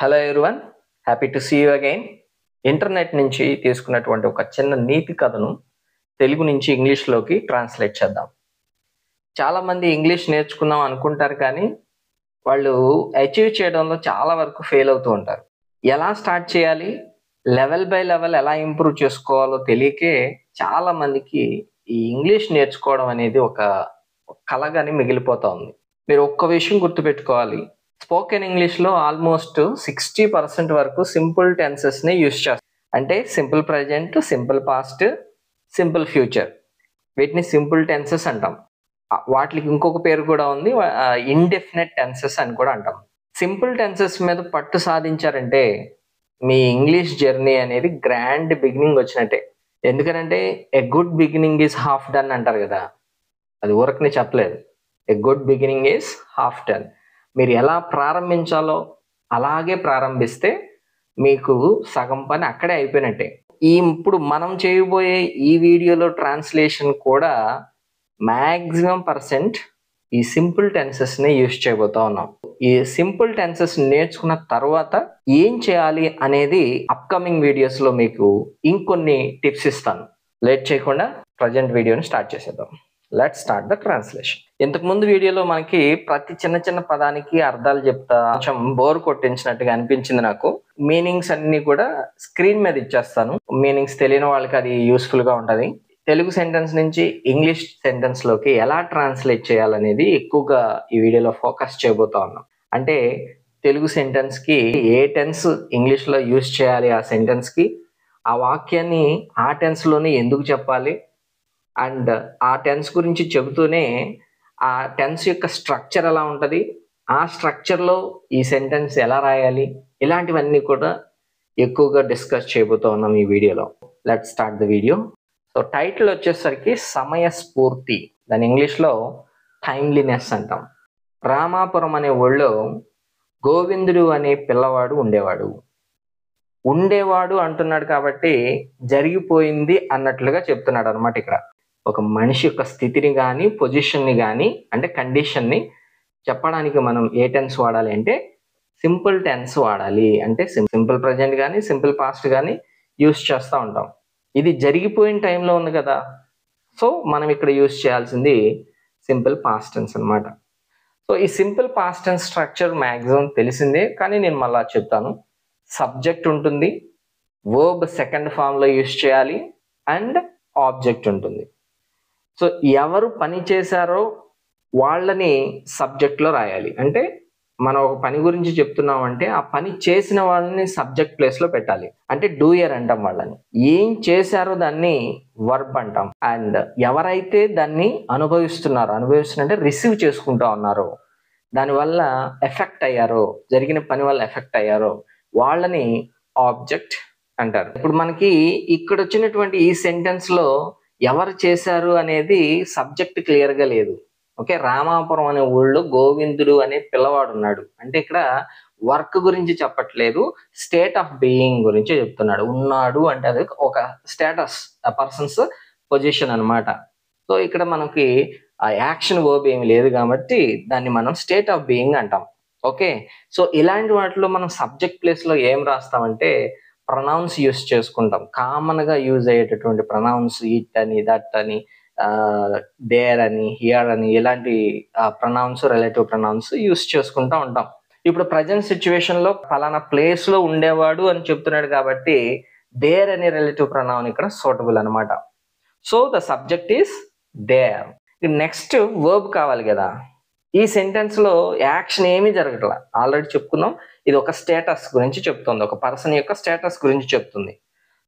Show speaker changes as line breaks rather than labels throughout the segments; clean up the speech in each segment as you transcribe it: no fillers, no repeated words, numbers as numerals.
Hello everyone, happy to see you again. Internet నుంచి తీసుకున్నటువంటి ఒక చిన్న నీతి కథను తెలుగు నుంచి ఇంగ్లీష్లోకి ట్రాన్స్లేట్ చేద్దాం. చాలామంది ఇంగ్లీష్ నేర్చుకుందాం అనుకుంటారు, కానీ వాళ్ళు అచీవ్ చేయడంలో చాలా వరకు ఫెయిల్ అవుతూ ఉంటారు. ఎలా స్టార్ట్ చేయాలి, లెవెల్ బై లెవెల్ ఎలా ఇంప్రూవ్ చేసుకోవాలో తెలియకే చాలామందికి ఈ ఇంగ్లీష్ నేర్చుకోవడం అనేది ఒక కలగాని మిగిలిపోతూ ఉంది. మీరు ఒక్క విషయం గుర్తుపెట్టుకోవాలి, స్పోకెన్ ఇంగ్లీష్లో ఆల్మోస్ట్ 60% వరకు సింపుల్ టెన్సెస్ని యూజ్ చేస్తారు. అంటే simple present, simple past, simple future, వీటిని సింపుల్ టెన్సెస్ అంటాం. వాటికి ఇంకొక పేరు కూడా ఉంది, ఇండెఫినెట్ టెన్సెస్ అని కూడా అంటాం. సింపుల్ టెన్సెస్ మీద పట్టు సాధించారంటే మీ ఇంగ్లీష్ జర్నీ అనేది గ్రాండ్ బిగినింగ్ వచ్చినట్టే. ఎందుకనంటే a good beginning is half done అంటారు కదా, అది ఊరకనే చెప్పలేదు. A good beginning is half done. మీరు ఎలా ప్రారంభించాలో అలాగే ప్రారంభిస్తే మీకు సగం పని అక్కడే అయిపోయినట్టే. ఇప్పుడు మనం చేయబోయే ఈ వీడియోలో ట్రాన్స్లేషన్ కూడా మ్యాక్సిమం% ఈ సింపుల్ టెన్సెస్ని యూజ్ చేయబోతా ఉన్నాం. ఈ సింపుల్ టెన్సెస్ నేర్చుకున్న తర్వాత ఏం చేయాలి అనేది అప్కమింగ్ వీడియోస్లో మీకు ఇంకొన్ని టిప్స్ ఇస్తాను. లేట్ చేయకుండా ప్రజెంట్ వీడియోని స్టార్ట్ చేసేద్దాం. Let's start the translation. ఇంతకు ముందు వీడియోలో మనకి ప్రతి చిన్న పదానికి అర్థాలు చెప్తా కొంచెం బోర్ కొట్టించినట్టుగా అనిపించింది నాకు. మీనింగ్స్ అన్ని కూడా స్క్రీన్ మీద ఇచ్చేస్తాను. మీనింగ్స్ తెలియని వాళ్ళకి అది యూస్ఫుల్ గా ఉంటది. తెలుగు సెంటెన్స్ నుంచి ఇంగ్లీష్ సెంటెన్స్ లోకి ఎలా ట్రాన్స్లేట్ చేయాలనేది ఎక్కువగా ఈ వీడియోలో ఫోకస్ చేయబోతా ఉన్నాం. అంటే తెలుగు సెంటెన్స్ కి ఏ టెన్స్ ఇంగ్లీష్ లో యూజ్ చేయాలి, ఆ సెంటెన్స్ కి ఆ వాక్యాన్ని ఆ టెన్స్ లోనే ఎందుకు చెప్పాలి, అండ్ ఆ టెన్స్ గురించి చెబుతూనే ఆ టెన్స్ యొక్క స్ట్రక్చర్ ఎలా ఉంటుంది, ఆ స్ట్రక్చర్లో ఈ సెంటెన్స్ ఎలా రాయాలి, ఇలాంటివన్నీ కూడా ఎక్కువగా డిస్కస్ చేయబోతూ ఉన్నాం ఈ వీడియోలో. Let start the video. So title వచ్చేసరికి సమయస్ఫూర్తి, దాని ఇంగ్లీష్లో టైమ్లీనెస్ అంటాం. రామాపురం అనే ఊళ్ళో గోవిందుడు అనే పిల్లవాడు ఉండేవాడు అంటున్నాడు కాబట్టి జరిగిపోయింది అన్నట్లుగా చెప్తున్నాడు అనమాట. ఇక్కడ ఒక మనిషి యొక్క స్థితిని కానీ పొజిషన్ని కానీ అంటే కండిషన్ని చెప్పడానికి మనం ఏ టెన్స్ వాడాలి అంటే సింపుల్ టెన్స్ వాడాలి. అంటే సింపుల్ ప్రజెంట్ కానీ సింపుల్ పాస్ట్ కానీ యూస్ చేస్తూ ఉంటాం. ఇది జరిగిపోయిన టైంలో ఉంది కదా, సో మనం ఇక్కడ యూస్ చేయాల్సింది సింపుల్ పాస్ట్ టెన్స్ అనమాట. సో ఈ simple past tense structure maximum తెలిసిందే, కానీ నేను మళ్ళా చెప్తాను. సబ్జెక్ట్ ఉంటుంది, వర్బ్ సెకండ్ ఫామ్లో యూస్ చేయాలి, అండ్ ఆబ్జెక్ట్ ఉంటుంది. సో ఎవరు పని చేశారో వాళ్ళని సబ్జెక్ట్లో రాయాలి. అంటే మనం ఒక పని గురించి చెప్తున్నాం అంటే ఆ పని చేసిన వాళ్ళని సబ్జెక్ట్ ప్లేస్లో పెట్టాలి. అంటే డూయర్ అంటాం వాళ్ళని. ఏం చేశారో దాన్ని వర్బ్ అంటాం. అండ్ ఎవరైతే దాన్ని అనుభవిస్తున్నారంటే రిసీవ్ చేసుకుంటా ఉన్నారో, దానివల్ల ఎఫెక్ట్ అయ్యారో, జరిగిన పని వల్ల ఎఫెక్ట్ అయ్యారో వాళ్ళని ఆబ్జెక్ట్ అంటారు. ఇప్పుడు మనకి ఇక్కడ వచ్చినటువంటి ఈ సెంటెన్స్లో ఎవరు చేశారు అనేది సబ్జెక్ట్ క్లియర్గా లేదు. ఓకే, రామాపురం అనే ఊళ్ళో గోవిందుడు అనే పిల్లవాడు ఉన్నాడు అంటే ఇక్కడ వర్క్ గురించి చెప్పట్లేదు, స్టేట్ ఆఫ్ బీయింగ్ గురించి చెప్తున్నాడు. ఉన్నాడు అంటే అది ఒక స్టేటస్, ఆ పర్సన్స్ పొజిషన్ అనమాట. సో ఇక్కడ మనకి ఆ యాక్షన్ వర్బ్ ఏమి లేదు కాబట్టి దాన్ని మనం స్టేట్ ఆఫ్ బీయింగ్ అంటాం. ఓకే, సో ఇలాంటి వాటిలో మనం సబ్జెక్ట్ ప్లేస్లో ఏం రాస్తామంటే ప్రొనౌన్స్ యూస్ చేసుకుంటాం. కామన్గా యూజ్ అయ్యేటటువంటి ప్రొనౌన్స్ ఇట్ అని, దట్ అని, దేర్ అని, హియర్ అని, ఇలాంటి ప్రొనౌన్స్, రిలేటివ్ ప్రొనౌన్స్ యూస్ చేసుకుంటూ ఉంటాం. ఇప్పుడు ప్రజెంట్ సిచ్యువేషన్లో ఫలానా ప్లేస్లో ఉండేవాడు అని చెప్తున్నాడు కాబట్టి దేర్ అనే రిలేటివ్ ప్రొనౌన్ ఇక్కడ సూటబుల్ అనమాట. So the subject is there. Next verb కావాలి కదా. ఈ సెంటెన్స్లో యాక్షన్ ఏమీ జరగట్లా, ఆల్రెడీ చెప్పుకున్నాం. ఇది ఒక స్టేటస్ గురించి చెప్తుంది, ఒక పర్సన్ యొక్క స్టేటస్ గురించి చెప్తుంది.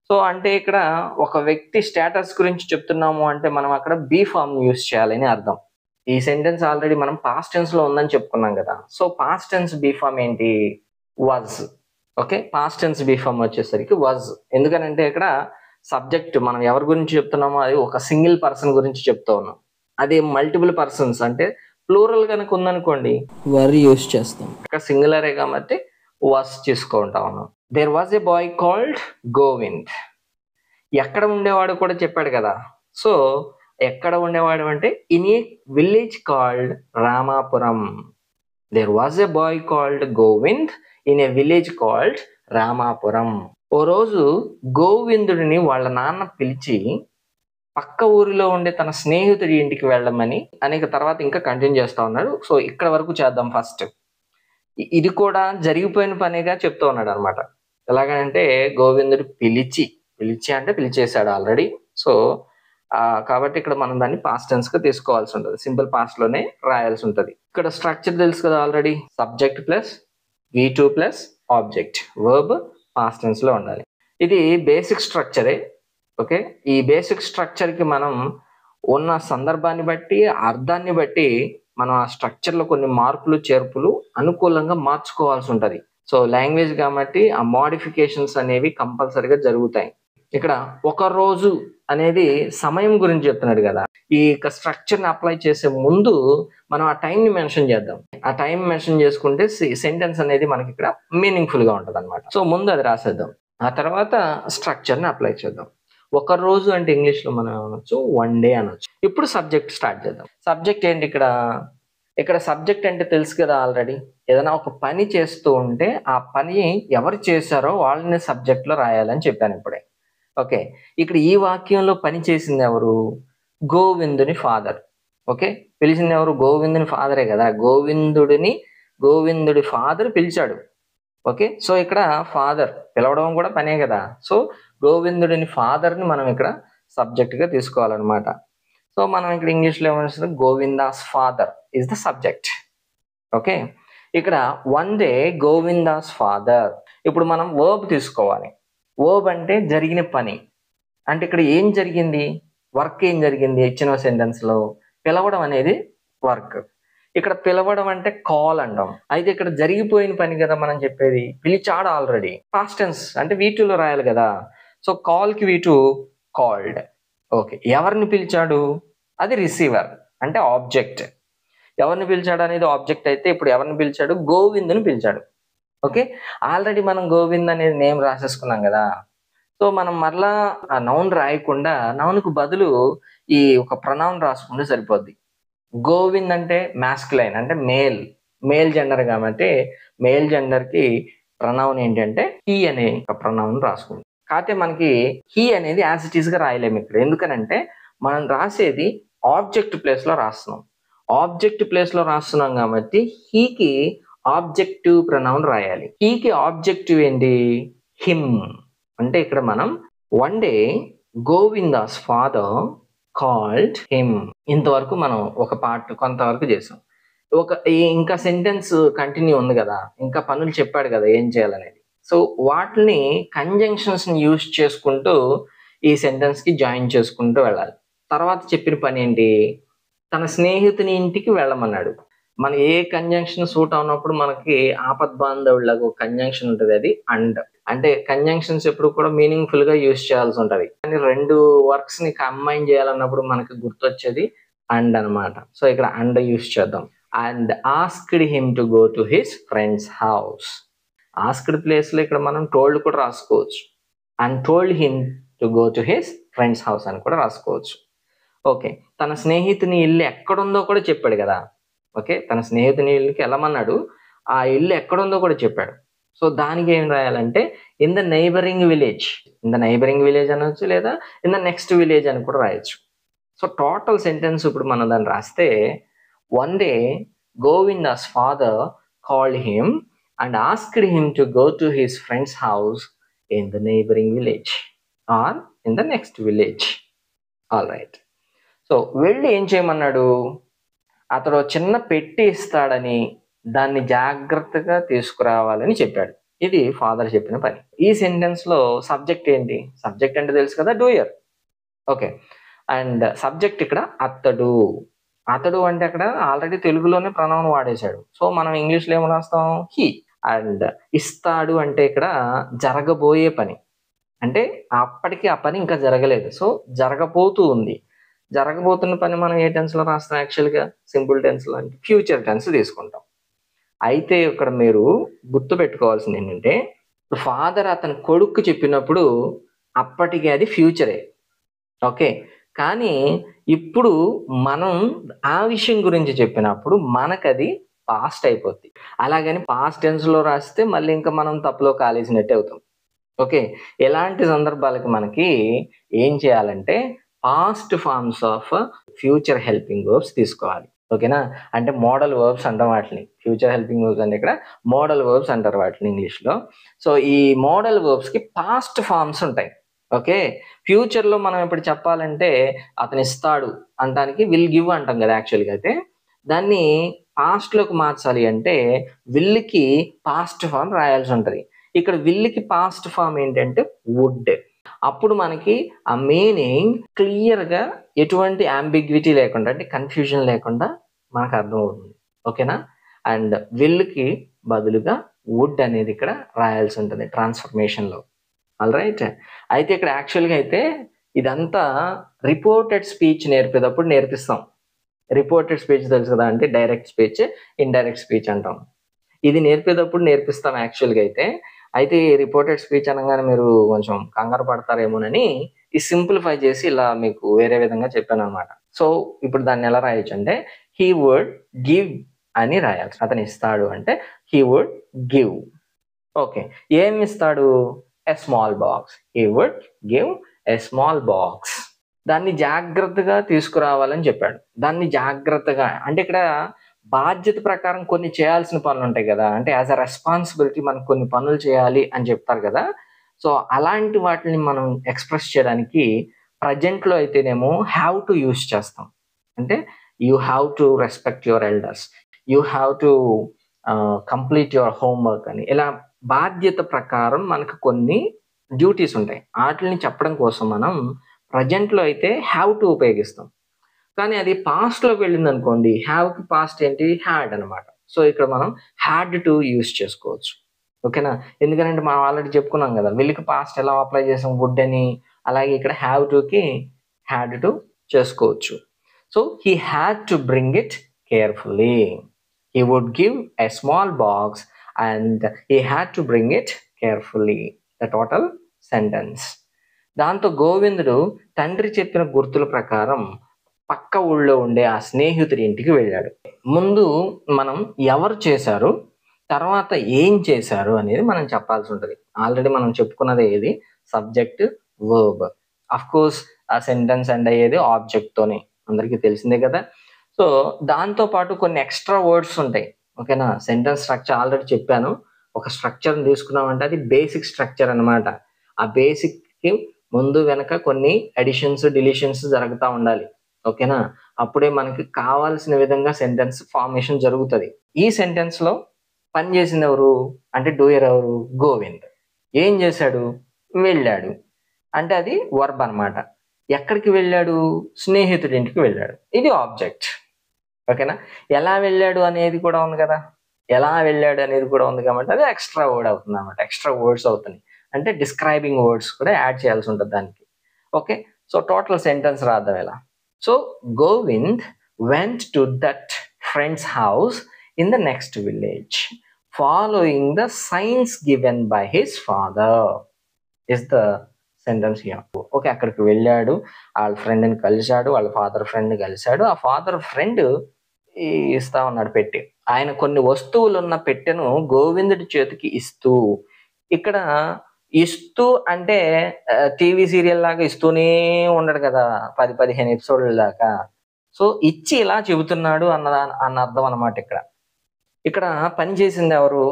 సో అంటే ఇక్కడ ఒక వ్యక్తి స్టేటస్ గురించి చెప్తున్నాము అంటే మనం అక్కడ బీ ఫామ్ యూస్ చేయాలని అర్థం. ఈ సెంటెన్స్ ఆల్రెడీ మనం పాస్ట్ టెన్స్ లో ఉందని చెప్పుకున్నాం కదా. So past tense be form ఏంటి? Was. Okay, past tense be form వచ్చేసరికి వాజ్. ఎందుకనంటే ఇక్కడ సబ్జెక్ట్ మనం ఎవరి గురించి చెప్తున్నామో అది ఒక సింగిల్ పర్సన్ గురించి చెప్తూ ఉన్నాం. అది మల్టిపుల్ పర్సన్స్ అంటే ప్లూరల్ కనుక ఉందనుకోండి వర్ యూస్ చేస్తాం. ఇక్కడ సింగులరే కాబట్టి వాస్ చేసుకుంటా ఉన్నాం. There was a boy called Govind. ఎక్కడ ఉండేవాడు కూడా చెప్పాడు కదా. సో ఎక్కడ ఉండేవాడు అంటే in a village called Ramapuram. There was a boy called Govind in a village called Ramapuram. ఓ రోజు గోవిందుడిని వాళ్ళ నాన్న పిలిచి పక్క ఊరిలో ఉండే తన స్నేహితుడి ఇంటికి వెళ్ళమని అనేక తర్వాత ఇంకా కంటిన్యూ చేస్తా ఉన్నాడు. సో ఇక్కడ వరకు చేద్దాం. ఫస్ట్ ఇది కూడా జరిగిపోయిన పనిగా చెప్తూ ఉన్నాడు అనమాట. ఎలాగంటే గోవిందుడు పిలిచి అంటే పిలిచేశాడు ఆల్రెడీ. సో కాబట్టి ఇక్కడ మనం దాన్ని పాస్ట్ టెన్స్ గా తీసుకోవాల్సి ఉంటుంది. సింపుల్ పాస్ట్ లోనే రాయాల్సి ఉంటుంది. ఇక్కడ స్ట్రక్చర్ తెలుసు కదా ఆల్రెడీ. Subject plus V2 plus object, verb past tense లో ఉండాలి. ఇది బేసిక్ స్ట్రక్చరే. ఓకే, ఈ బేసిక్ స్ట్రక్చర్ కి మనం ఉన్న సందర్భాన్ని బట్టి అర్థాన్ని బట్టి మనం ఆ స్ట్రక్చర్ లో కొన్ని మార్పులు చేర్పులు అనుకూలంగా మార్చుకోవాల్సి ఉంటుంది. సో లాంగ్వేజ్ కాబట్టి ఆ మోడిఫికేషన్స్ అనేవి కంపల్సరీగా జరుగుతాయి. ఇక్కడ ఒక రోజు అనేది సమయం గురించి చెప్తున్నాడు కదా. ఈ స్ట్రక్చర్ ని అప్లై చేసే ముందు మనం ఆ టైం ని మెన్షన్ చేద్దాం. ఆ టైం మెన్షన్ చేసుకుంటే సెంటెన్స్ అనేది మనకి ఇక్కడ మీనింగ్ఫుల్ గా ఉంటది అనమాట. సో ముందు అది రాసేద్దాం, ఆ తర్వాత స్ట్రక్చర్ ని అప్లై చేద్దాం. ఒక రోజు అంటే ఇంగ్లీష్ లో మనం అనొచ్చు వన్ డే అనొచ్చు. ఇప్పుడు సబ్జెక్ట్ స్టార్ట్ చేద్దాం. సబ్జెక్ట్ ఏంటి ఇక్కడ సబ్జెక్ట్ అంటే తెలుసు కదా ఆల్రెడీ. ఏదైనా ఒక పని చేస్తూ ఉంటే ఆ పని ఎవరు చేశారో వాళ్ళని సబ్జెక్ట్ లో రాయాలని చెప్పాను ఇప్పుడే. ఓకే, ఇక్కడ ఈ వాక్యంలో పని చేసింది ఎవరు? గోవిందుని ఫాదర్. ఓకే, పిలిచింది ఎవరు? గోవిందుని ఫాదరే కదా. గోవిందుడి ఫాదర్ పిలిచాడు. ఓకే, సో ఇక్కడ ఫాదర్ పిలవడం కూడా పనే కదా. సో గోవిందుడిని ఫాదర్ని మనం ఇక్కడ సబ్జెక్ట్ గా తీసుకోవాలన్నమాట. సో మనం ఇక్కడ ఇంగ్లీష్లో ఏమన్నా Govinda's father is the subject. Okay, ఇక్కడ వన్ డే గోవిందాస్ ఫాదర్. ఇప్పుడు మనం వర్బ్ తీసుకోవాలి. వర్బ్ అంటే జరిగిన పని. అంటే ఇక్కడ ఏం జరిగింది? వర్క్ ఏం జరిగింది? ఇచ్చిన సెంటెన్స్ లో పిలవడం అనేది వర్క్. ఇక్కడ పిలవడం అంటే కాల్ అంటాం. అయితే ఇక్కడ జరిగిపోయిన పని కదా మనం చెప్పేది. పిలిచాడు ఆల్రెడీ, పాస్ట్ టెన్స్ అంటే V2 లో రాయాలి కదా. సో కాల్ కి V2 కాల్డ్. ఓకే, ఎవరిని పిలిచాడు? అది రిసీవర్ అంటే ఆబ్జెక్ట్. ఎవరిని పిలిచాడు అనేది ఆబ్జెక్ట్ అయితే ఇప్పుడు ఎవరిని పిలిచాడు? గోవిందుని పిలిచాడు. ఓకే, ఆల్రెడీ మనం గోవింద్ అనేది నేమ్ రాసేసుకున్నాం కదా. సో మనం మరలా ఆ నౌన్ రాయకుండా నౌన్కు బదులు ఈ ఒక ప్రొనౌన్ రాసుకుంటే సరిపోద్ది. గోవింద్ అంటే మాస్కులైన్ అంటే మేల్ జెండర్ కాబట్టి మేల్ జెండర్ కి ప్రొనౌన్ ఏంటంటే హీ అనే ఒక ప్రొనౌన్ రాసుకుంటాం. కాకపోతే మనకి హీ అనేది యాజ్ ఇట్ ఈస్ గా రాయలేము ఇక్కడ. ఎందుకనంటే మనం రాసేది ఆబ్జెక్ట్ ప్లేస్ లో రాస్తున్నాం. ఆబ్జెక్ట్ ప్లేస్ లో రాస్తున్నాం కాబట్టి హీకి ఆబ్జెక్టివ్ ప్రొనౌన్ రాయాలి. హీకి ఆబ్జెక్టివ్ ఏంటి? హిమ్. అంటే ఇక్కడ మనం one day Govinda's father called him. ఇంతవరకు మనం ఒక పార్ట్ కొంతవరకు చేసాం. ఇంకా సెంటెన్స్ కంటిన్యూ ఉంది కదా, ఇంకా పనులు చెప్పాడు కదా ఏం చేయాలనేది. సో వాటిని కంజంక్షన్స్ ని యూజ్ చేసుకుంటూ ఈ సెంటెన్స్ కి జాయిన్ చేసుకుంటూ వెళ్ళాలి. తర్వాత చెప్పిన పని ఏంటి? తన స్నేహితుని ఇంటికి వెళ్ళమన్నాడు. మన ఏ కంజంక్షన్ సూట్ అవునప్పుడు మనకి ఆపద్బాంధవులకు కంజంక్షన్ ఉంటుంది, అది అండ్. అంటే కంజంక్షన్స్ ఎప్పుడు కూడా మీనింగ్ఫుల్ గా యూజ్ చేయాల్సి ఉంటది. కానీ రెండు వర్క్స్ ని కంబైన్ చేయాలన్నప్పుడు మనకి గుర్తొచ్చేది అండ్ అనమాట. సో ఇక్కడ అండ్ యూజ్ చేద్దాం. And asked him to go to his friend's house. Asked place లో ఇక్కడ మనం టోల్డ్ కూడా రాసుకోవచ్చు. And told him to go to his friend's house అని కూడా రాసుకోవచ్చు. ఓకే, తన స్నేహితుని ఇల్లు ఎక్కడుందో కూడా చెప్పాడు కదా. ఓకే, తన స్నేహితుని ఇల్లుకి వెళ్ళమన్నాడు, ఆ ఇల్లు ఎక్కడుందో కూడా చెప్పాడు. సో దానికి ఏం రాయాలంటే in the neighbouring village. In the neighbouring village అనొచ్చు, లేదా ఇన్ ద నెక్స్ట్ విలేజ్ అని కూడా రాయొచ్చు. సో టోటల్ సెంటెన్స్ ఇప్పుడు మనం దాన్ని రాస్తే one day Govinda's father called him and asked him to go to his friend's house in the neighbouring village or in the next village. All right. So వెళ్ళి ఏం చేయమన్నాడు? అతడు చిన్న పెట్టి ఇస్తాడని దాన్ని జాగ్రత్తగా తీసుకురావాలని చెప్పాడు. ఇది ఫాదర్ చెప్పిన పని. ఈ సెంటెన్స్ లో సబ్జెక్ట్ ఏంటి? సబ్జెక్ట్ అంటే తెలుసు కదా, డూయర్. ఓకే, అండ్ సబ్జెక్ట్ ఇక్కడ అతడు. అతడు అంటే అక్కడ ఆల్రెడీ తెలుగులోనే ప్రొనౌన్ వాడేశాడు. సో మనం ఇంగ్లీష్ లో ఏం రాస్తాం? హీ. అండ్ ఇస్తాడు అంటే ఇక్కడ జరగబోయే పని. అంటే అప్పటికి ఆ పని ఇంకా జరగలేదు, సో జరగబోతూ ఉంది. జరగబోతున్న పని మనం ఏ టెన్స్ లో రాస్తాం? యాక్చువల్గా సింపుల్ టెన్స్ లో అంటే ఫ్యూచర్ టెన్స్ తీసుకుంటాం. అయితే ఇక్కడ మీరు గుర్తు పెట్టుకోవాల్సింది ఏంటంటే ఫాదర్ అతని కొడుకు చెప్పినప్పుడు అప్పటికి అది ఫ్యూచరే. ఓకే, కానీ ఇప్పుడు మనం ఆ విషయం గురించి చెప్పినప్పుడు మనకది పాస్ట్ అయిపోద్ది. అలాగని పాస్ట్ టెన్స్ లో రాస్తే మళ్ళీ ఇంకా మనం తప్పులో కాలేసినట్టే అవుతాం. ఓకే, ఎలాంటి సందర్భాలకి మనకి ఏం చేయాలంటే past forms of future helping verbs తీసుకోవాలి. ఓకేనా, అంటే మోడల్ వర్బ్స్ అంటాం వాటిని. ఫ్యూచర్ హెల్పింగ్ వర్బ్స్ అంటే ఇక్కడ మోడల్ వర్బ్స్ అంటారు వాటిని ఇంగ్లీష్ లో. సో ఈ మోడల్ వర్బ్స్ కి పాస్ట్ ఫార్మ్స్ ఉంటాయి. ఓకే, ఫ్యూచర్ లో మనం ఇప్పుడు చెప్పాలంటే అతను ఇస్తాడు అంటానికి విల్ గివ్ అంటాం కదా యాక్చువల్గా. అయితే దాన్ని పాస్ట్ లోకి మార్చాలి అంటే విల్కి పాస్ట్ ఫామ్ రాయాల్సి ఉంటుంది. ఇక్కడ విల్కి పాస్ట్ ఫామ్ ఏంటంటే వుడ్. అప్పుడు మనకి ఆ మీనింగ్ క్లియర్ గా ఎటువంటి అంబిగ్విటీ లేకుండా, అంటే కన్ఫ్యూజన్ లేకుండా మనకు అర్థం అవుతుంది. ఓకేనా, అండ్ విల్కి బదులుగా వుడ్ అనేది ఇక్కడ రాయాల్సి ఉంటుంది ట్రాన్స్ఫర్మేషన్ లో. ఆల్ రైట్, అయితే ఇక్కడ యాక్చువల్గా అయితే ఇదంతా రిపోర్టెడ్ స్పీచ్ నేర్పేటప్పుడు నేర్పిస్తాం. రిపోర్టెడ్ స్పీచ్ తెలుసు కదా, అంటే డైరెక్ట్ స్పీచ్, ఇండైరెక్ట్ స్పీచ్ అంటాం. ఇది నేర్పేటప్పుడు నేర్పిస్తాం యాక్చువల్గా అయితే. అయితే ఈ రిపోర్టెడ్ స్పీచ్ అనగానే మీరు కొంచెం కంగారు పడతారేమోనని ఈ సింప్లిఫై చేసి ఇలా మీకు వేరే విధంగా చెప్పాను అనమాట. సో ఇప్పుడు దాన్ని ఎలా రాయొచ్చు అంటే హీ వుడ్ గివ్ అని రాయాలి. అతను ఇస్తాడు అంటే హీ వుడ్ గివ్. ఓకే, ఏమి ఇస్తాడు? A small box. He would give a small box. దాన్ని జాగ్రత్తగా తీసుకురావాలని చెప్పాడు. దాన్ని జాగ్రత్తగా అంటే ఇక్కడ బాధ్యత ప్రకారం కొన్ని చేయాల్సిన పనులు ఉంటాయి కదా, అంటే యాజ్ అ రెస్పాన్సిబిలిటీ మనకు కొన్ని పనులు చేయాలి అని చెప్తారు కదా. సో అలాంటి వాటిని మనం ఎక్స్ప్రెస్ చేయడానికి ప్రజెంట్ లో అయితేనేమో హ్యావ్ టు యూస్ చేస్తాం. అంటే you have to respect your elders, you have to complete your homework అని, ఇలా బాధ్యత ప్రకారం మనకు కొన్ని డ్యూటీస్ ఉంటాయి. వాటిని చెప్పడం కోసం మనం ప్రజెంట్ లో అయితే హ్యావ్ టు ఉపయోగిస్తాం. కానీ అది పాస్ట్ లోకి వెళ్ళింది అనుకోండి, హ్యావ్ కి పాస్ట్ ఏంటి? హ్యాడ్ అనమాట. సో ఇక్కడ మనం హ్యాడ్ టు యూస్ చేసుకోవచ్చు. ఓకేనా, ఎందుకంటే మనం ఆల్రెడీ చెప్పుకున్నాం కదా వీళ్ళకి పాస్ట్ ఎలా అప్లై చేసాం వుడ్ అని, అలాగే ఇక్కడ హ్యావ్ టు కి హ్యాడ్ టు చేసుకోవచ్చు. So he had to bring it carefully. He would give a small box and he had to bring it carefully. The total sentence. దాంతో గోవిందుడు తండ్రి చెప్పిన గుర్తుల ప్రకారం పక్క ఊళ్ళో ఉండే ఆ స్నేహితుడి ఇంటికి వెళ్ళాడు. ముందు మనం ఎవరు చేశారు, తర్వాత ఏం చేశారు అనేది మనం చెప్పాల్సి ఉంటుంది. ఆల్రెడీ మనం చెప్పుకున్నది ఏది? Subject, verb. అఫ్ కోర్స్ ఆ సెంటెన్స్ ఎండ్ అయ్యేది ఆబ్జెక్ట్ తోనే, అందరికీ తెలిసిందే కదా. సో దాంతో పాటు కొన్ని ఎక్స్ట్రా వర్డ్స్ ఉంటాయి. ఓకేనా, సెంటెన్స్ స్ట్రక్చర్ ఆల్రెడీ చెప్పాను. ఒక స్ట్రక్చర్ తీసుకున్నామంటే అది బేసిక్ స్ట్రక్చర్ అనమాట. ఆ బేసిక్ కి ముందు వెనక కొన్ని అడిషన్స్, డిలీషన్స్ జరుగుతూ ఉండాలి. ఓకేనా, అప్పుడే మనకి కావాల్సిన విధంగా సెంటెన్స్ ఫార్మేషన్ జరుగుతుంది. ఈ సెంటెన్స్ లో పని చేసింది ఎవరు అంటే డూయర్ ఎవరు? గోవింద్. ఏం చేశాడు? వెళ్ళాడు. అంటే అది వర్బ్ అనమాట. ఎక్కడికి వెళ్ళాడు? స్నేహితుడి ఇంటికి వెళ్ళాడు. ఇది ఆబ్జెక్ట్. ఓకేనా, ఎలా వెళ్ళాడు అనేది కూడా ఉంది కదా, ఎలా వెళ్ళాడు అనేది కూడా ఉంది కాబట్టి అది ఎక్స్ట్రా వర్డ్ అవుతుంది అనమాట. ఎక్స్ట్రా వర్డ్స్ అవుతుంది అంటే డిస్క్రైబింగ్ వర్డ్స్ కూడా యాడ్ చేయాల్సి ఉంటుంది దానికి. ఓకే, సో టోటల్ సెంటెన్స్ రాద్దాం ఎలా. So Govind went to that friend's house in the next village, following the signs given by his father. Is the sentence here. Okay, అక్కడికి వెళ్ళాడు, వాళ్ళ ఫ్రెండ్ని కలిశాడు, వాళ్ళ ఫాదర్ ఫ్రెండ్ని కలిశాడు. ఆ ఫాదర్ ఫ్రెండ్ ఇస్తా ఉన్నాడు పెట్టి. ఆయన కొన్ని వస్తువులు ఉన్న పెట్టెను గోవిందుడి చేతికి ఇస్తూ, ఇక్కడ ఇస్తూ అంటే టీవీ సీరియల్ లాగా ఇస్తూనే ఉండడు కదా 10-15 ఎపిసోడ్ల దాకా. సో ఇచ్చి ఇలా చెబుతున్నాడు అన్న అర్థం అనమాట. ఇక్కడ పని చేసింది ఎవరు?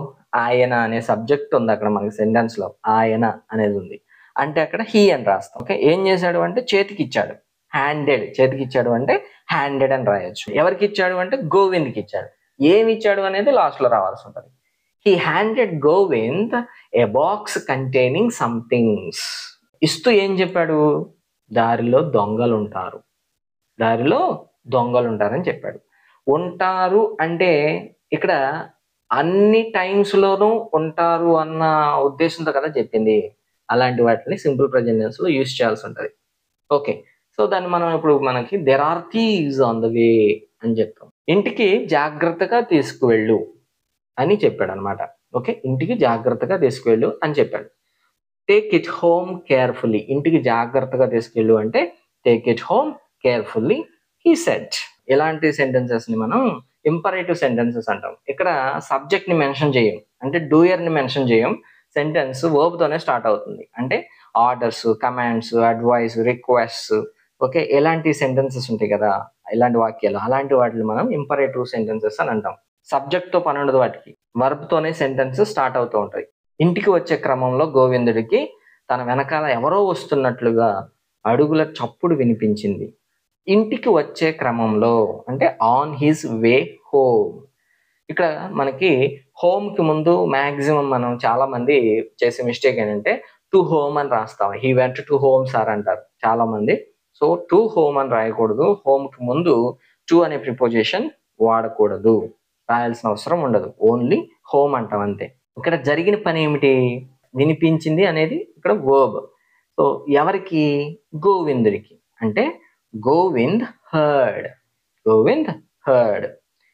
ఆయన అనే సబ్జెక్ట్ ఉంది అక్కడ మనకి సెంటెన్స్ లో. ఆయన అనేది ఉంది అంటే అక్కడ హీ అని రాస్తాం. ఓకే, ఏం చేశాడు అంటే చేతికి ఇచ్చాడు. హ్యాండెడ్, చేతికి ఇచ్చాడు అంటే హ్యాండెడ్ అని రాయొచ్చు. ఎవరికి ఇచ్చాడు అంటే గోవింద్కి ఇచ్చాడు. ఏమి ఇచ్చాడు అనేది లాస్ట్ లో రావాల్సి ఉంటుంది. He handed Govind a box containing some things. ఇస్తూ ఏం చెప్పాడు? దారిలో దొంగలు ఉంటారు, దారిలో దొంగలు ఉంటారని చెప్పాడు. ఉంటారు అంటే ఇక్కడ అన్ని టైమ్స్ లోనూ ఉంటారు అన్న ఉద్దేశంతో కదా చెప్పింది. అలాంటి వాటిని సింపుల్ ప్రెజెంట్ టెన్స్ లో యూజ్ చేయాల్సి ఉంటుంది. ఓకే, సో దాన్ని మనం ఇప్పుడు మనకి there are thieves on the way అని చెప్తాం. ఇంటికి జాగ్రత్తగా తీసుకువెళ్ళు అని చెప్పాడు అనమాట. ఓకే, ఇంటికి జాగ్రత్తగా తీసుకువెళ్ళు అని చెప్పాడు. Take it home carefully. ఇంటికి జాగ్రత్తగా తీసుకెళ్ళు అంటే take it home carefully he said. ఇలాంటి సెంటెన్సెస్ ని మనం ఇంపరేటివ్ సెంటెన్సెస్ అంటాం. ఇక్కడ సబ్జెక్ట్ ని మెన్షన్ చేయం, అంటే డూయర్ ని మెన్షన్ చేయం. సెంటెన్స్ వర్బ్ తోనే స్టార్ట్ అవుతుంది. అంటే orders, commands, advice, request, okay, ఎలాంటి సెంటెన్సెస్ ఉంటాయి కదా, ఇలాంటి వాక్యాలు, అలాంటి వాటిని మనం ఇంపరేటివ్ సెంటెన్సెస్ అని అంటాం. సబ్జెక్ట్ తో పని ఉండదు వాటికి, వర్బ్ తోనే సెంటెన్సెస్ స్టార్ట్ అవుతూ ఉంటాయి. ఇంటికి వచ్చే క్రమంలో గోవిందుడికి తన వెనకాల ఎవరో వస్తున్నట్లుగా అడుగుల చప్పుడు వినిపించింది. ఇంటికి వచ్చే క్రమంలో అంటే ఆన్ హిస్ వే హోమ్. ఇక్కడ మనకి హోమ్ కి ముందు మాక్సిమం మనం చాలా మంది చేసే మిస్టేక్ ఏంటంటే టు హోమ్ అని రాస్తాం. He went to home sir అంటారు చాలా మంది. సో టు హోమ్ అని రాయకూడదు. హోమ్ కి ముందు టు అనే ప్రిపోజిషన్ వాడకూడదు, రాయాల్సిన అవసరం ఉండదు. ఓన్లీ హోమ్ అంటాం అంతే. ఇక్కడ జరిగిన పని ఏమిటి? వినిపించింది అనేది ఇక్కడ వర్బ్. సో ఎవరికి? గోవిందుడికి. అంటే గోవింద్ హర్డ్. గోవింద్ హర్డ్.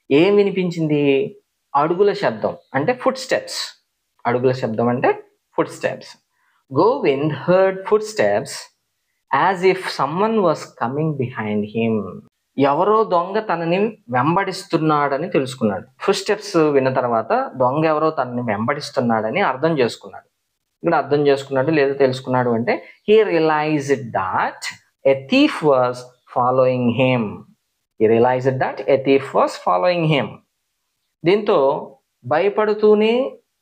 ఏం వినిపించింది? అడుగుల శబ్దం, అంటే ఫుట్ స్టెప్స్. అడుగుల శబ్దం అంటే foot steps. Govind heard foot steps as if someone was coming behind him. ఎవరో దొంగ తనని వెంబడిస్తున్నాడని తెలుసుకున్నాడు. ఫుట్ స్టెప్స్ విన్న తర్వాత దొంగ ఎవరో తనని వెంబడిస్తున్నాడని అర్థం చేసుకున్నాడు. ఇక్కడ అర్థం చేసుకున్నాడు లేదా తెలుసుకున్నాడు అంటే he realised that a thief was following him. He realised that a thief was following him. దీంతో భయపడుతూనే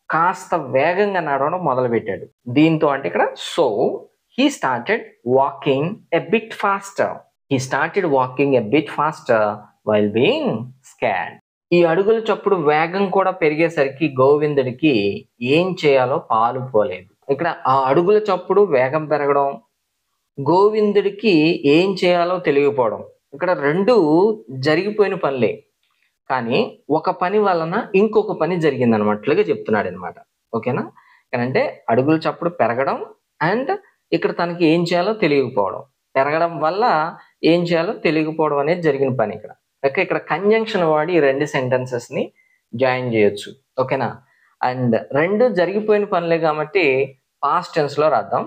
కాస్త వేగంగా నడవడం మొదలుపెట్టాడు. దీంతో అంటే ఇక్కడ so he started walking a bit faster. He started walking a bit faster while being scared. ఈ అడుగుల చప్పుడు వేగం కూడా పెరిగేసరికి గోవిందుడికి ఏం చేయాలో పాలుపోలేదు. ఇక్కడ ఆ అడుగుల చప్పుడు వేగం పెరగడం, గోవిందుడికి ఏం చేయాలో తెలియకపోవడం, ఇక్కడ రెండు జరిగిపోయిన పనులే. కానీ ఒక పని వలన ఇంకొక పని జరిగింది అనమాటలుగా చెప్తున్నాడు అనమాట. ఓకేనా? అంటే అడుగుల చప్పుడు పెరగడం అండ్ ఇక్కడ తనకి ఏం చేయాలో తెలియకపోవడం. పెరగడం వల్ల ఏం చేయాలో తెలియకపోవడం అనేది జరిగిన పని ఇక్కడ. ఓకే, ఇక్కడ కంజంక్షన్ వాడి ఈ రెండు సెంటెన్సెస్ ని జాయిన్ చేయొచ్చు. ఓకేనా? అండ్ రెండు జరిగిపోయిన పనులే కాబట్టి పాస్ట్ టెన్స్ లో రాద్దాం.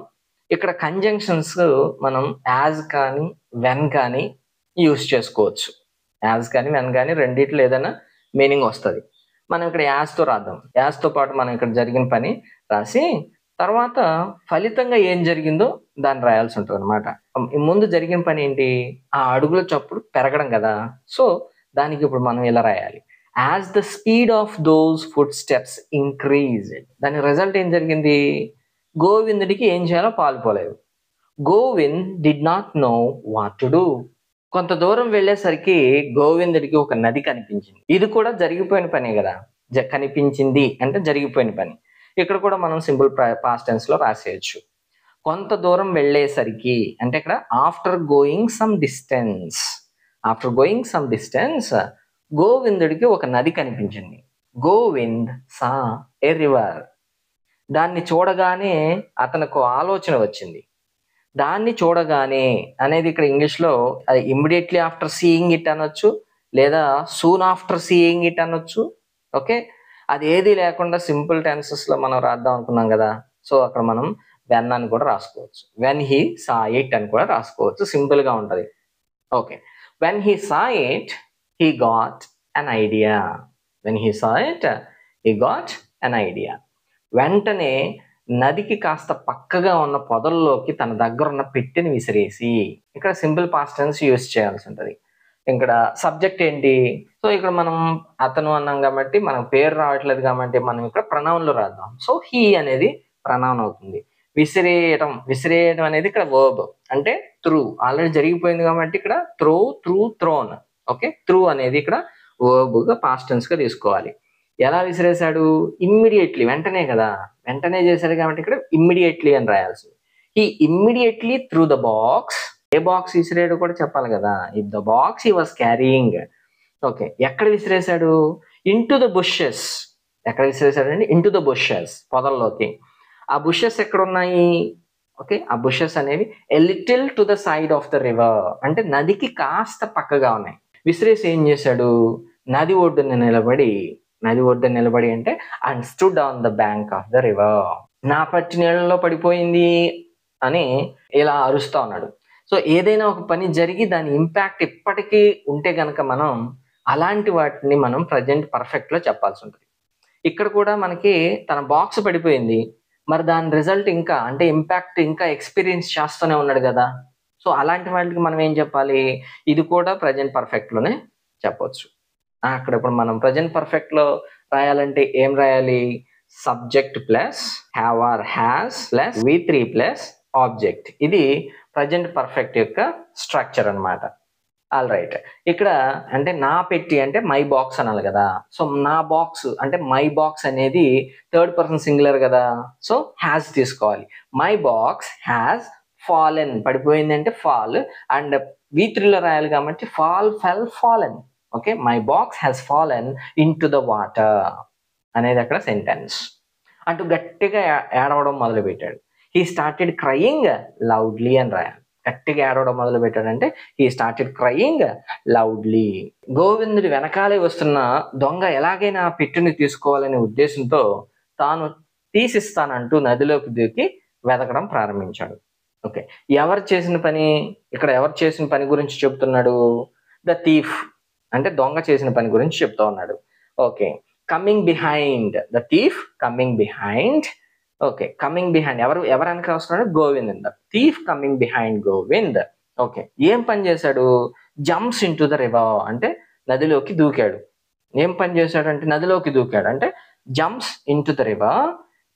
ఇక్కడ కంజంక్షన్స్ మనం యాజ్ కానీ వెన్ కానీ యూస్ చేసుకోవచ్చు. యాజ్ కానీ వెన్ కానీ రెండిట్లో ఏదైనా మీనింగ్ వస్తుంది. మనం ఇక్కడ యాజ్తో రాద్దాం. యాజ్తో పాటు మనం ఇక్కడ జరిగిన పని రాసి తర్వాత ఫలితంగా ఏం జరిగిందో దాన్ని రాయాల్సి ఉంటుంది అనమాట. ముందు జరిగిన పని ఏంటి? ఆ అడుగుల చప్పుడు పెరగడం కదా. సో దానికి ఇప్పుడు మనం ఇలా రాయాలి, as the speed of those footsteps increase. దాని రిజల్ట్ ఏం జరిగింది? గోవిందుడికి ఏం చేయాలో పాలుపోలేదు. Govind did not know what to do. కొంత దూరం వెళ్ళేసరికి గోవిందుడికి ఒక నది కనిపించింది. ఇది కూడా జరిగిపోయిన పనే కదా. కనిపించింది అంటే జరిగిపోయిన పని. ఇక్కడ కూడా మనం సింపుల్ పాస్ట్ టెన్స్ లో రాసేయచ్చు. కొంత దూరం వెళ్ళేసరికి అంటే ఇక్కడ after going some distance. After going some distance గోవిందుడికి ఒక నది కనిపించింది. Govind saw a river. దాన్ని చూడగానే అతనికి ఆలోచన వచ్చింది. దాన్ని చూడగానే అనేది ఇక్కడ ఇంగ్లీష్లో అది ఇమ్మీడియట్లీ ఆఫ్టర్ సీయింగ్ ఇట్ అనొచ్చు, లేదా సూన్ ఆఫ్టర్ సీయింగ్ ఇట్ అనొచ్చు. ఓకే, అది ఏది లేకుండా సింపుల్ టెన్సెస్లో మనం రాద్దాం అనుకున్నాం కదా. సో అక్కడ మనం వెన్ అని కూడా రాసుకోవచ్చు. వెన్ హీ సా ఇట్ అని కూడా రాసుకోవచ్చు. సింపుల్గా ఉంటుంది. Okay, when he saw it he got an idea. When he saw it he got an idea. వెంటనే నదికి కాస్త పక్కగా ఉన్న పొదల్లోకి తన దగ్గర ఉన్న పెట్టెని విసిరేసి. ఇక్కడ సింపుల్ పాస్ట్ టెన్స్ యూస్ చేయాల్సి ఉంటుంది. ఇక్కడ సబ్జెక్ట్ ఏంటి? సో ఇక్కడ మనం అతను అన్నాం కాబట్టి మనకు పేరు రావట్లేదు కాబట్టి మనం ఇక్కడ ప్రనౌన్లో రాద్దాం. సో హీ అనేది ప్రనౌన్ అవుతుంది. విసిరేయడం అనేది ఇక్కడ వర్బ్, అంటే త్రూ. ఆల్రెడీ జరిగిపోయింది కాబట్టి ఇక్కడ త్రోన్. ఓకే, త్రూ అనేది ఇక్కడ వర్బ్గా పాస్ట్ టెన్స్ గా తీసుకోవాలి. ఎలా విసిరేశాడు? ఇమ్మీడియట్లీ, వెంటనే కదా, వెంటనే చేశాడు కాబట్టి ఇక్కడ ఇమ్మీడియట్లీ అని రాయాల్సింది. He immediately through the box. ఏ బాక్స్ విసిరేడు కూడా చెప్పాలి కదా. If the box he was carrying. Okay, ఎక్కడ విసిరేశాడు? Into the bushes. ఎక్కడ విసిరేశాడు అండి? ఇంటూ ద బుషెస్, పొదల్లోకి. ఆ బుషెస్ ఎక్కడ ఉన్నాయి? ఓకే, ఆ బుషెస్ అనేవి a little to the side of the river, అంటే నదికి కాస్త పక్కగా ఉన్నాయి. విసిరేసి ఏం చేశాడు? నది ఒడ్డున నిలబడి అంటే and stood on the bank of the river. నా పచ్చి నీళ్ళలో పడిపోయింది అని ఇలా అరుస్తా ఉన్నాడు. సో ఏదైనా ఒక పని జరిగి దాని ఇంపాక్ట్ ఇప్పటికీ ఉంటే గనక మనం అలాంటి వాటిని మనం ప్రజెంట్ పర్ఫెక్ట్లో చెప్పాల్సి ఉంటుంది. ఇక్కడ కూడా మనకి తన బాక్స్ పడిపోయింది, మరి దాని రిజల్ట్ ఇంకా అంటే ఇంపాక్ట్ ఇంకా ఎక్స్పీరియన్స్ చేస్తూనే ఉన్నాడు కదా. సో అలాంటి వాటికి మనం ఏం చెప్పాలి, ఇది కూడా ప్రజెంట్ పర్ఫెక్ట్లోనే చెప్పొచ్చు. అక్కడ ఇప్పుడు మనం ప్రజెంట్ పర్ఫెక్ట్లో రాయాలంటే ఏం రాయాలి, subject plus have or has plus V3 plus object. ఇది ప్రజెంట్ పర్ఫెక్ట్ యొక్క స్ట్రక్చర్ అన్నమాట. ఆల్ రైట్, ఇక్కడ అంటే నా పెట్టి అంటే మై బాక్స్ అనాలి కదా. సో నా బాక్స్ అంటే మై బాక్స్ అనేది థర్డ్ పర్సన్ సింగులర్ కదా, సో హ్యాస్ తీసుకోవాలి. మై బాక్స్ హ్యాస్ ఫాలెన్, పడిపోయింది అంటే ఫాల్, అండ్ V3లో రాయాలి కాబట్టి fall fell fallen. Okay, my box has fallen in to the water అనేది అక్కడ సెంటెన్స్. అంటూ గట్టిగా ఏడవడం మొదలు పెట్టాడు. హీ స్టార్టెడ్ క్రయింగ్ లౌడ్లీ అని రాయాలి. గట్టిగా ఏడవడం మొదలు పెట్టాడంటే హీ స్టార్టెడ్ క్రయింగ్ లౌడ్లీ. గోవిందుడి వెనకాలే వస్తున్న దొంగ ఎలాగైనా ఆ పెట్టుని తీసుకోవాలనే ఉద్దేశంతో తాను తీసిస్తానంటూ నదిలోకి దూకి వెతకడం ప్రారంభించాడు. ఓకే, ఎవరు చేసిన పని, ఇక్కడ ఎవరు చేసిన పని గురించి చెప్తున్నాడు, ద థీఫ్ అంటే దొంగ చేసిన పని గురించి చెప్తా ఉన్నాడు. Okay, coming behind, the thief coming behind. Okay, coming behind ఎవరు వెనక వస్తున్నాడు, Govind. The thief coming behind Govind. Okay, ఏం పని చేశాడు, jumps in to the river అంటే నదిలోకి దూకాడు. ఏం పని చేశాడు అంటే నదిలోకి దూకాడు అంటే jumps in to the river.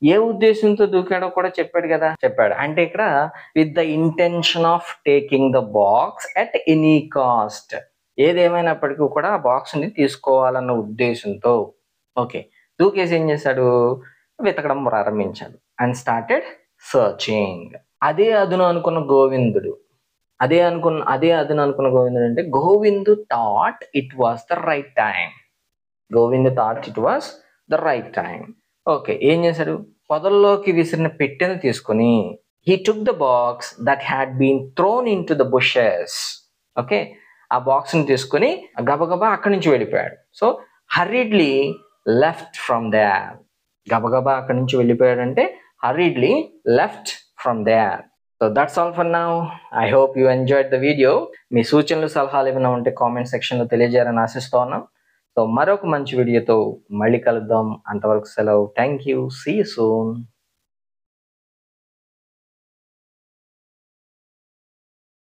ఏ ఉద్దేశంతో దూకాడో కూడా చెప్పాడు కదా, చెప్పాడు అంటే ఇక్కడ with the intention of taking the box at any cost. ఏదేమైనప్పటికీ కూడా ఆ బాక్స్ని తీసుకోవాలన్న ఉద్దేశంతో. ఓకే, దూకేసి ఏం చేశాడు, వెతకడం ప్రారంభించాడు. And started searching. అదే అదును అనుకున్న గోవిందుడు అంటే Govindu thought it was the right time. Okay, ఏం చేశాడు, పొదల్లోకి విసిరిన పెట్టెను తీసుకుని he took the box that had been thrown into the bushes. Okay, ఆ బాక్స్ని తీసుకుని గబగబా అక్కడి నుంచి వెళ్ళిపోయాడు. So hurriedly left from there. గబగబా అక్కడి నుంచి వెళ్ళిపోయాడంటే hurriedly left from there. So that's all for now. I hope you enjoyed the video. మీ సూచనలు సలహాలు ఏమైనా ఉంటే కామెంట్ సెక్షన్లో తెలియజేయాలని ఆశిస్తూ ఉన్నాం. సో మరొక మంచి వీడియోతో మళ్ళీ కలుద్దాం. అంతవరకు సెలవు. Thank you. See you soon.